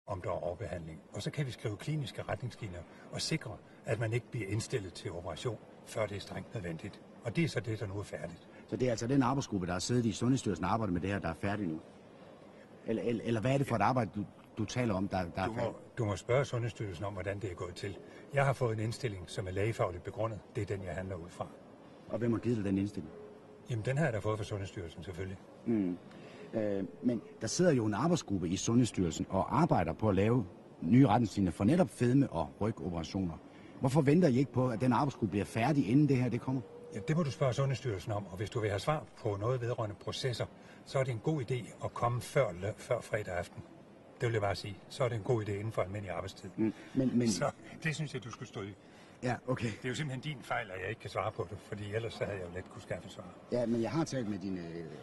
om der er overbehandling. Og så kan vi skrive kliniske retningslinjer og sikre, at man ikke bliver indstillet til operation, før det er strengt nødvendigt. Og det er så det, der nu er færdigt. Så det er altså den arbejdsgruppe, der har siddet i Sundhedsstyrelsen og arbejdet med det her, der er færdig nu? Eller hvad er det for et arbejde, du taler om, der er færdigt? Du må spørge Sundhedsstyrelsen om, hvordan det er gået til. Jeg har fået en indstilling, som er lægefagligt begrundet. Det er den, jeg handler ud fra. Og hvem har givet dig den indstilling? Jamen, den har jeg da fået fra Sundhedsstyrelsen, selvfølgelig. Men der sidder jo en arbejdsgruppe i Sundhedsstyrelsen og arbejder på at lave nye retningslinjer for netop fedme- og rygoperationer. Hvorfor venter I ikke på, at den arbejdsgruppe bliver færdig, inden det her det kommer? Ja, det må du spørge Sundhedsstyrelsen om, og hvis du vil have svar på noget vedrørende processer, så er det en god idé at komme før fredag aften. Det vil jeg bare sige. Så er det en god idé inden for almindelig arbejdstid. Men... Så det synes jeg, du skulle stå i. Ja, okay. Det er jo simpelthen din fejl, at jeg ikke kan svare på det, fordi ellers så havde jeg jo let kunne skaffe svar. Ja, men jeg har talt med din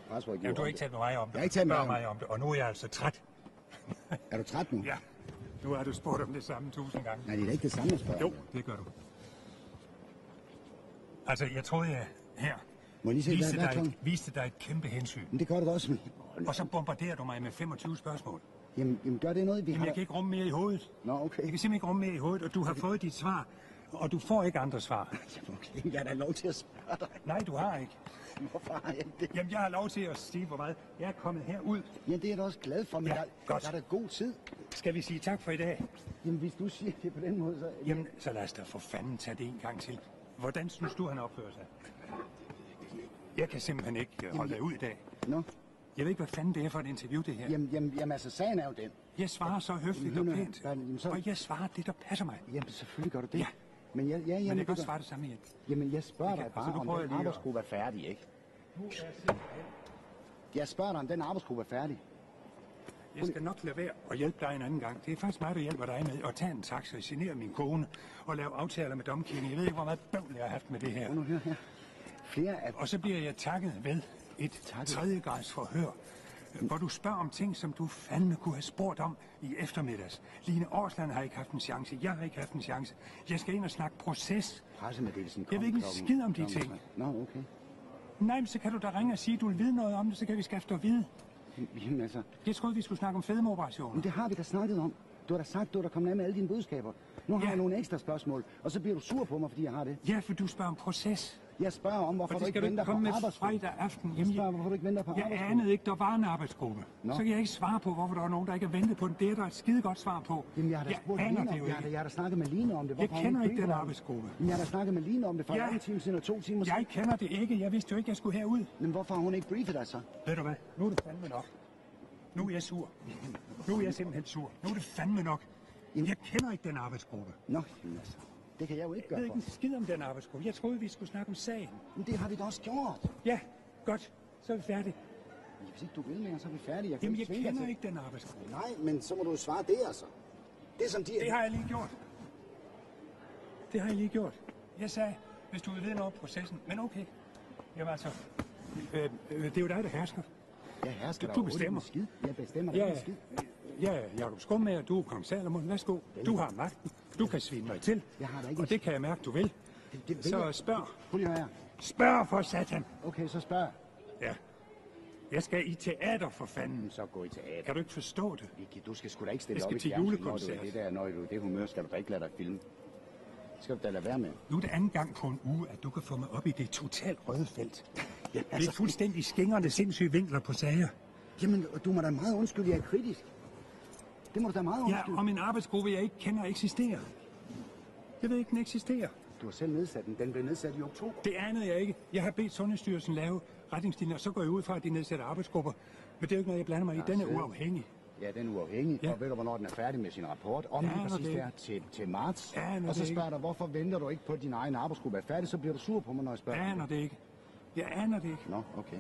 presserådgiver. Ja, du har ikke talt med mig om det. Jeg har ikke talt med mig om det, og nu er jeg altså træt. Er du træt nu? Ja. Nu har du spurgt om det samme 1000 gange. Nej, det er ikke det samme spørgsmål. Jo, det gør du. Altså, jeg troede, jeg her viste dig et kæmpe hensyn. Men det gør du også. Og så bombarderer du mig med 25 spørgsmål. Jamen gør det noget, vi har... Jeg kan ikke rumme mere i hovedet. Nå, okay. Jeg kan simpelthen ikke rumme mere i hovedet, og du har fået dit svar, og du får ikke andre svar. Okay, jeg har da lov til at spørge dig. Nej, du har ikke. Hvorfor har jeg det? Jamen, jeg har lov til at sige, hvor meget jeg er kommet herud. Jamen, det er jeg da også glad for, men ja, der er da god tid. Skal vi sige tak for i dag? Jamen, hvis du siger det på den måde, så... Jamen, så lad os da for fanden tage det en gang til. Hvordan synes du, han opfører sig? Jeg kan simpelthen ikke holde dig ud i dag. Nå? Jeg ved ikke, hvad fanden det er for et interview, det her. Jamen altså, sagen er jo den. Jeg svarer så høfligt og pænt. Og jeg svarer det, der passer mig. Jamen, selvfølgelig gør du det. Ja. Men men jeg kan også svare det samme igen. Jamen, jeg spørger dig bare, om den arbejdsgruppe er færdig, ikke? Jeg spørger dig, om den arbejdsgruppe er færdig. Jeg skal nok lade være og hjælpe dig en anden gang. Det er faktisk mig, der hjælper dig med at tage en taxa, genere min kone og lave aftaler med domkirken. Jeg ved ikke, hvor meget bøvl jeg har haft med det her. Nu hør her. Og så bliver jeg takket ved et tredjegrads forhør, hvor du spørger om ting, som du fandme kunne have spurgt om i eftermiddags. Line Årsland har ikke haft en chance. Jeg har ikke haft en chance. Jeg skal ind og snakke proces. Pressemeddelelsen jeg ved ikke en skid om de ting. Nå, okay. Nej, men så kan du da ringe og sige, at du vil vide noget om det, så kan vi skaffe dig at vide. Jamen altså... Jeg troede, vi skulle snakke om fedmeoperationer. Men det har vi da snakket om. Du har da sagt, du er der kommet af med alle dine budskaber. Nu har jeg nogle ekstra spørgsmål, og så bliver du sur på mig, fordi jeg har det. Ja, for du spørger om proces. Jeg spørger om, hvorfor du ikke venter på arbejdsgruppen. Fredag aften. Jeg spørger, hvorfor du ikke venter på arbejdsgruppen. Jeg anede ikke, der var en arbejdsgruppe. Så kan jeg ikke svare på, hvorfor der er nogen, der ikke har ventet på den. Det er der et skide godt svar på. Jamen, jeg har da spurgt Line om det. Jeg har da snakket med Line om det. Jeg kender ikke den arbejdsgruppe. Men jeg har da snakket med Line om det for en time siden og 2 timer siden. Jeg kender det ikke. Jeg vidste jo ikke, jeg skulle herud. Men hvorfor har hun ikke briefet dig så? Ved du hvad? Nu er det fandme nok. Nu er jeg sur. Nu er jeg simpelthen sur. Nu er det fandme nok. Jeg kender ikke den arbejdsgruppe. Nå, altså. Det kan jeg jo ikke gøre. Jeg ved ikke en skid om den arbejdsgruppe. Jeg troede, vi skulle snakke om sagen. Men det har vi da også gjort. Ja, godt. Så er vi færdige. Hvis ikke du vil mere, så er vi færdige. Jamen, jeg kender ikke den arbejdsgruppe. Nej, men så må du svare det, altså. Det som de... Det har jeg lige gjort. Det har jeg lige gjort. Jeg sagde, hvis du vil vide noget om processen. Men okay. Jamen altså, det er jo dig, der hersker. Jeg hersker du bestemmer. Skid. Jeg bestemmer dig skid. Ja, Jakob Skummager, du er kong Salomon. Værsgo. Du har magten. Du kan svine mig til. Jeg har da ikke... Og det kan jeg mærke, du vil. Så spørg. Prøv lige her. Spørg for satan. Okay, så spørg. Ja. Jeg skal i teater for fanden. Så gå i teater. Kan du ikke forstå det? Du skal sgu da ikke stille op i julekoncert. Når du det humør, skal du da ikke lade dig filme. Skal du da lade være med. Nu er det anden gang på en uge, at du kan få mig op i det totalt røde felt. Ja, altså... Det er fuldstændig skingerne sindssyge vinkler på sager. Jamen, du må da meget undskylde, jeg er kritisk. Det må du da meget undskylde. Ja, om en arbejdsgruppe, jeg ikke kender, eksisterer. Jeg ved ikke, den eksisterer. Du har selv nedsat den. Den blev nedsat i oktober. Det anede jeg ikke. Jeg har bedt Sundhedsstyrelsen lave retningslinjer, og så går jeg ud fra, at de nedsætter arbejdsgrupper. Men det er jo ikke noget, jeg blander mig i. Den er uafhængig. Ja, den er uafhængig. Ja. Og ved du, hvornår den er færdig med sin rapport? Om lige præcis der til marts. Og så spørger du, hvorfor venter du ikke på, at din egen arbejdsgruppe er færdig? Så bliver du sur på mig, når jeg spørger. Jeg aner det ikke. Jeg aner det ikke. Nå, okay.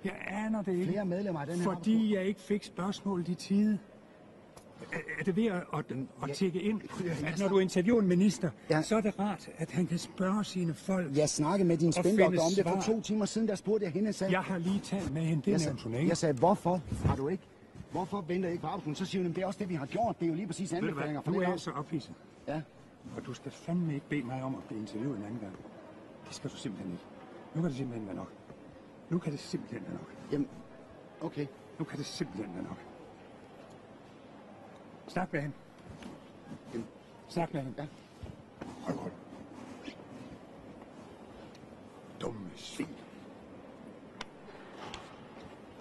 Jeg aner det ikke. Flere medlemmer af den her fordi jeg ikke fik spørgsmål i tide. Er det ved at tjekke ind, at når du interviewer en minister, så er det rart, at han kan spørge sine folk. Jeg snakkede med din spindoktor om det for 2 timer siden, der spurgte jeg hende, sagde... Jeg har lige talt med hende, det nævnte hun ikke. Jeg sagde, hvorfor har du ikke? Hvorfor venter I ikke på arbejdsgruppen? Så siger hun, det er også det, vi har gjort. Det er jo lige præcis anbefalinger. Du er så ophidset. Ja. Og du skal fandme ikke bede mig om at blive interviewet en anden gang. Det skal du simpelthen ikke. Nu kan det simpelthen være nok. Nu kan det simpelthen være nok. Jamen, okay. Nu kan det simpelthen være nok. Snak med hende. Snak med hende. Ja. Hold. Dumme svin.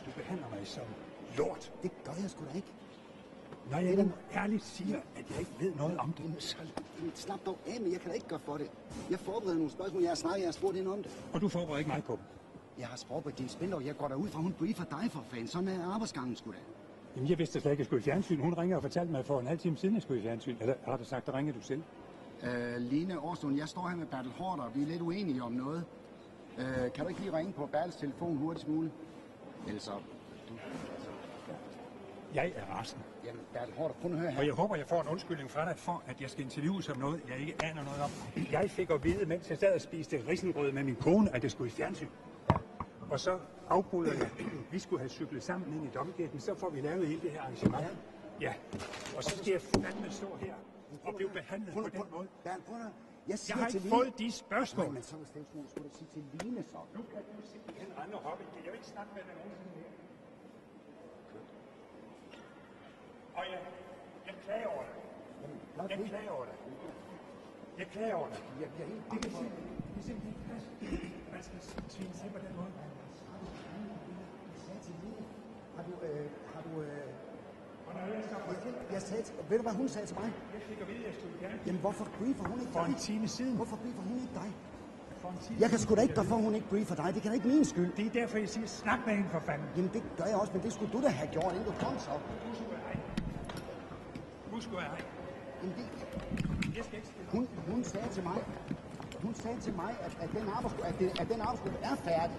Du behandler mig som lort. Det gør jeg sgu da ikke. Når jeg nu ærligt siger, at jeg ikke ved noget om det. Jamen, så slap dog af, men jeg kan da ikke gøre for det. Jeg forbereder nogle spørgsmål, jeg har spurgt hende om det. Og du forbereder ikke mig på dem. Jeg har forberedt din Spindler, jeg går derud fra, hun briefer dig for fanden. Sådan er arbejdsgangen sgu da. Jamen, jeg vidste slet ikke, at jeg skulle i fjernsyn. Hun ringer og fortalte mig for en halv time siden, at jeg skulle i fjernsyn. Eller har du sagt, der ringer du selv? Line Årslund, jeg står her med Bertel Haarder, vi er lidt uenige om noget. Kan du ikke lige ringe på Bertels telefon hurtigst muligt? Ellers så... Jeg er rasende. Jamen, Bertel Haarder, prøv at høre her. Og jeg håber, jeg får en undskyldning fra dig for, at jeg skal interviews om noget, jeg ikke aner noget om. Jeg fik at vide, mens jeg sad og spiste risengrød med min kone, at jeg skulle i fjernsyn. Og så afbryder jeg. Vi skulle have cyklet sammen ind i Domkirken, så får vi lavet hele det her arrangement. Ja. Og så skal jeg fandme stå her og blive behandlet på den måde. Bertel, prøv at høre. Jeg har ikke fået de spørgsmål. Nej, men så skulle du sige til Line så. Nu kan du simpelthen rende og hoppe. Jeg vil ikke snakke med dig nogensinde mere. Og jeg klager over dig. Jeg klager over dig. Jeg klager over dig. Det er simpelthen ikke plads. Man skal tvinge sig på den måde. Jeg sagde til... Ved du, hvad hun sagde til mig? Jeg fik at vide, at jeg skulle gerne. Jamen, hvorfor briefer hun ikke For dig? en time siden. Hvorfor briefer hun ikke dig? For en time Jeg kan sgu da ikke gøre for, hun ikke briefer dig. Det kan da ikke min skyld. Det er derfor, jeg siger, snak med hende for fanden. Jamen, det gør jeg også, men det skulle du da have gjort, inden du kom så. Husk, hvad jeg har. Jamen, Jeg skal ikke stille. hun sagde til mig, at den arbejdsgruppe er færdig.